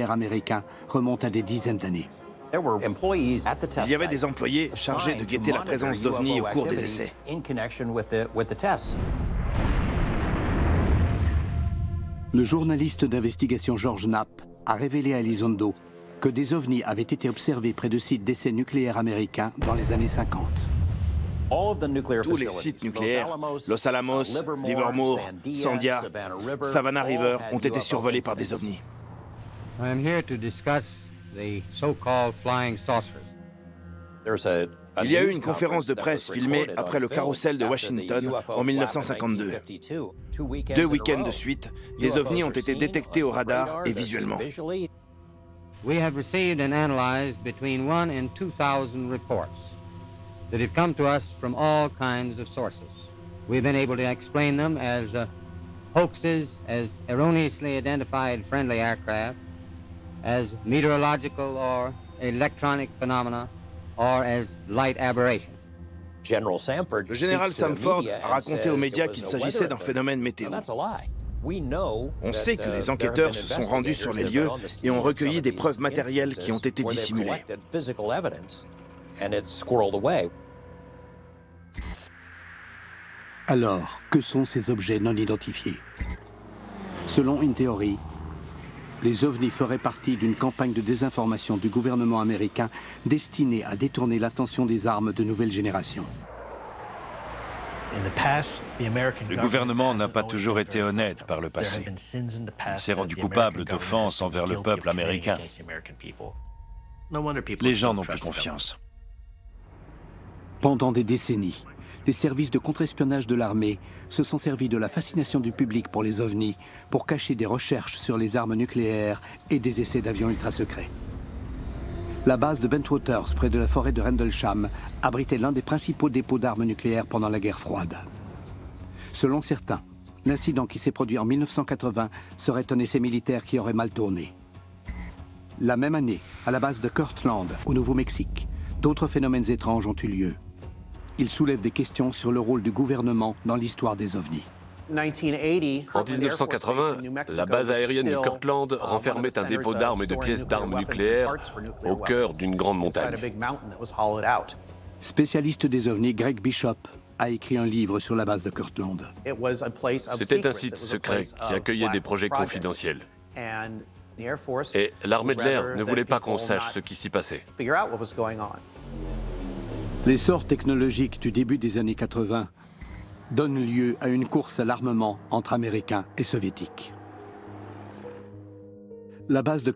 américain remonte à des dizaines d'années. Il y avait des employés chargés de guetter la présence d'OVNI au cours des essais. Le journaliste d'investigation George Knapp a révélé à Elizondo que des ovnis avaient été observés près de sites d'essais nucléaires américains dans les années 50. Tous les sites nucléaires, Los Alamos, Livermore, Sandia, Savannah River, ont été survolés par des ovnis. I'm here to discuss the so-called flying saucers. Il y a eu une conférence de presse filmée après le carrousel de Washington en 1952. 2 week-ends de suite, des ovnis ont été détectés au radar et visuellement. We have received and analyzed between 1 and 2,000 reports that have come to us from all kinds of sources. We've been able to explain them as hoaxes, as erroneously identified friendly aircraft, as meteorological or electronic phenomena, or as light aberrations. Le général Samford a raconté aux médias qu'il s'agissait d'un phénomène météo. On sait que des enquêteurs se sont rendus sur les lieux et ont recueilli des preuves matérielles qui ont été dissimulées. Alors, que sont ces objets non identifiés? Selon une théorie, les ovnis feraient partie d'une campagne de désinformation du gouvernement américain destinée à détourner l'attention des armes de nouvelle génération. Le gouvernement n'a pas toujours été honnête par le passé. Il s'est rendu coupable d'offenses envers le peuple américain. Les gens n'ont plus confiance. Pendant des décennies, les services de contre-espionnage de l'armée se sont servis de la fascination du public pour les ovnis pour cacher des recherches sur les armes nucléaires et des essais d'avions ultra-secrets. La base de Bentwaters, près de la forêt de Rendlesham, abritait l'un des principaux dépôts d'armes nucléaires pendant la guerre froide. Selon certains, l'incident qui s'est produit en 1980 serait un essai militaire qui aurait mal tourné. La même année, à la base de Kirtland, au Nouveau-Mexique, d'autres phénomènes étranges ont eu lieu. Ils soulèvent des questions sur le rôle du gouvernement dans l'histoire des ovnis. En 1980, la base aérienne de Kirtland renfermait un dépôt d'armes et de pièces d'armes nucléaires au cœur d'une grande montagne. Spécialiste des ovnis, Greg Bishop a écrit un livre sur la base de Kirtland. C'était un site secret qui accueillait des projets confidentiels. Et l'armée de l'air ne voulait pas qu'on sache ce qui s'y passait. L'essor technologique du début des années 80 donne lieu à une course à l'armement entre Américains et Soviétiques. La base de